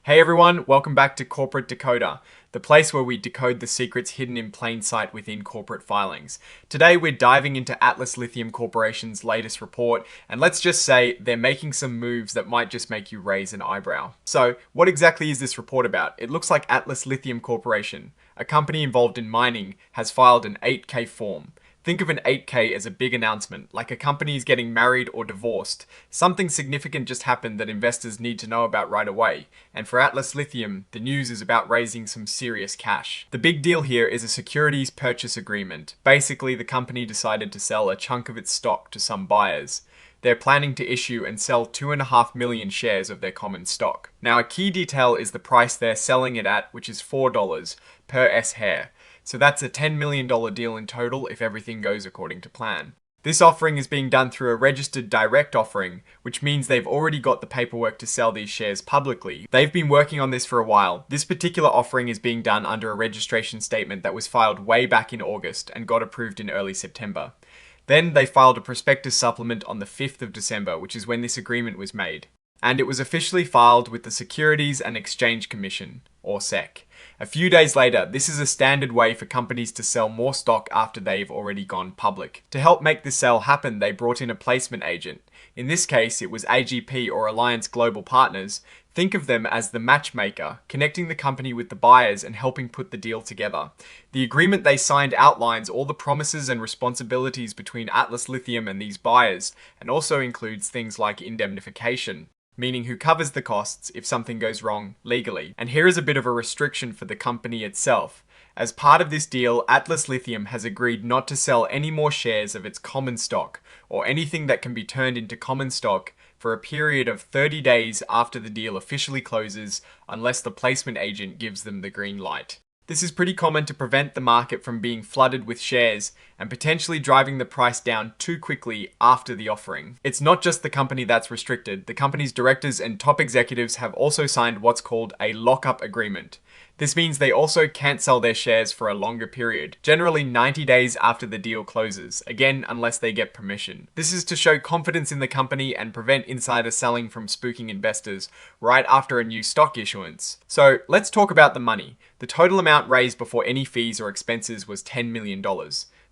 Hey everyone, welcome back to Corporate Decoder, the place where we decode the secrets hidden in plain sight within corporate filings. Today we're diving into Atlas Lithium Corporation's latest report, and let's just say they're making some moves that might just make you raise an eyebrow. So, what exactly is this report about? It looks like Atlas Lithium Corporation, a company involved in mining, has filed an 8K form. Think of an 8K as a big announcement, like a company is getting married or divorced. Something significant just happened that investors need to know about right away. And for Atlas Lithium, the news is about raising some serious cash. The big deal here is a securities purchase agreement. Basically, the company decided to sell a chunk of its stock to some buyers. They're planning to issue and sell 2.5 million shares of their common stock. Now, a key detail is the price they're selling it at, which is $4 per S-share. So that's a $10 million deal in total if everything goes according to plan. This offering is being done through a registered direct offering, which means they've already got the paperwork to sell these shares publicly. They've been working on this for a while. This particular offering is being done under a registration statement that was filed way back in August and got approved in early September. Then they filed a prospectus supplement on the 5th of December, which is when this agreement was made. And it was officially filed with the Securities and Exchange Commission, or SEC. A few days later, this is a standard way for companies to sell more stock after they've already gone public. To help make this sale happen, they brought in a placement agent. In this case, it was AGP or Alliance Global Partners. Think of them as the matchmaker, connecting the company with the buyers and helping put the deal together. The agreement they signed outlines all the promises and responsibilities between Atlas Lithium and these buyers, and also includes things like indemnification, meaning who covers the costs if something goes wrong legally. And here is a bit of a restriction for the company itself. As part of this deal, Atlas Lithium has agreed not to sell any more shares of its common stock, or anything that can be turned into common stock, for a period of 30 days after the deal officially closes, unless the placement agent gives them the green light. This is pretty common to prevent the market from being flooded with shares and potentially driving the price down too quickly after the offering. It's not just the company that's restricted. The company's directors and top executives have also signed what's called a lockup agreement. This means they also can't sell their shares for a longer period, generally 90 days after the deal closes, again unless they get permission. This is to show confidence in the company and prevent insider selling from spooking investors right after a new stock issuance. So let's talk about the money. The total amount raised before any fees or expenses was $10 million.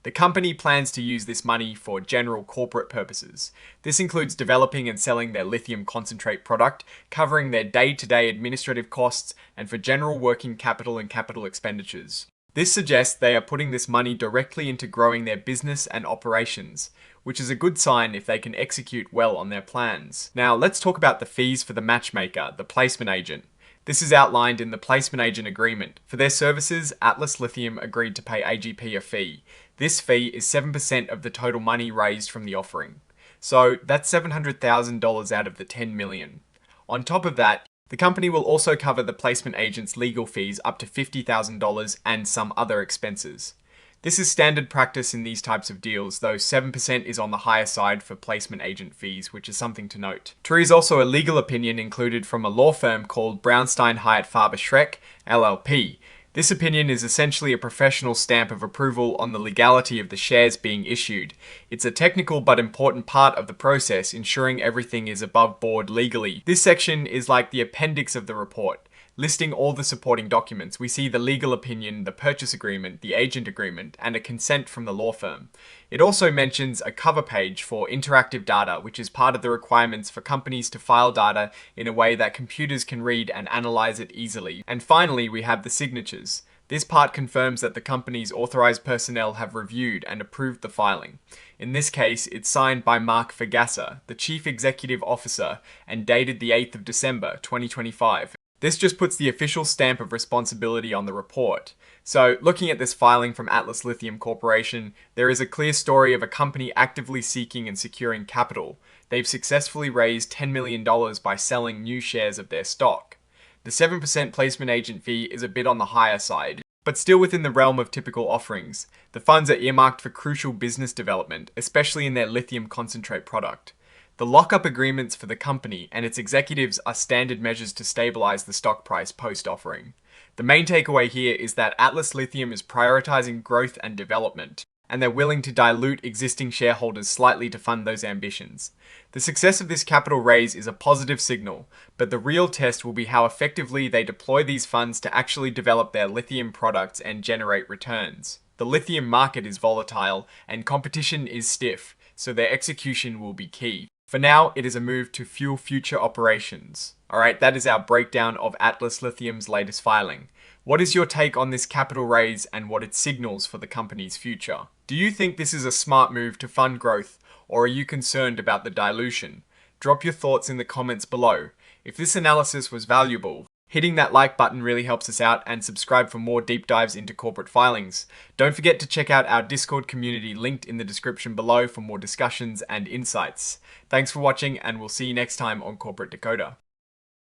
The company plans to use this money for general corporate purposes. This includes developing and selling their lithium concentrate product, covering their day-to-day administrative costs, and for general working capital and capital expenditures. This suggests they are putting this money directly into growing their business and operations, which is a good sign if they can execute well on their plans. Now, let's talk about the fees for the matchmaker, the placement agent. This is outlined in the placement agent agreement. For their services, Atlas Lithium agreed to pay AGP a fee. This fee is 7% of the total money raised from the offering. So that's $700,000 out of the $10 million. On top of that, the company will also cover the placement agent's legal fees up to $50,000 and some other expenses. This is standard practice in these types of deals, though 7% is on the higher side for placement agent fees, which is something to note. There is also a legal opinion included from a law firm called Brownstein Hyatt Farber Schreck, LLP. This opinion is essentially a professional stamp of approval on the legality of the shares being issued. It's a technical but important part of the process, ensuring everything is above board legally. This section is like the appendix of the report, listing all the supporting documents. We see the legal opinion, the purchase agreement, the agent agreement, and a consent from the law firm. It also mentions a cover page for interactive data, which is part of the requirements for companies to file data in a way that computers can read and analyze it easily. And finally, we have the signatures. This part confirms that the company's authorized personnel have reviewed and approved the filing. In this case, it's signed by Mark Fagassa, the Chief Executive Officer, and dated the 8th of December, 2025. This just puts the official stamp of responsibility on the report. So, looking at this filing from Atlas Lithium Corporation, there is a clear story of a company actively seeking and securing capital. They've successfully raised $10 million by selling new shares of their stock. The 7% placement agent fee is a bit on the higher side, but still within the realm of typical offerings. The funds are earmarked for crucial business development, especially in their lithium concentrate product. The lockup agreements for the company and its executives are standard measures to stabilize the stock price post-offering. The main takeaway here is that Atlas Lithium is prioritizing growth and development, and they're willing to dilute existing shareholders slightly to fund those ambitions. The success of this capital raise is a positive signal, but the real test will be how effectively they deploy these funds to actually develop their lithium products and generate returns. The lithium market is volatile and competition is stiff, so their execution will be key. For now, it is a move to fuel future operations. Alright, that is our breakdown of Atlas Lithium's latest filing. What is your take on this capital raise and what it signals for the company's future? Do you think this is a smart move to fund growth, or are you concerned about the dilution? Drop your thoughts in the comments below. If this analysis was valuable, hitting that like button really helps us out, and subscribe for more deep dives into corporate filings. Don't forget to check out our Discord community linked in the description below for more discussions and insights. Thanks for watching, and we'll see you next time on Corporate Decoder.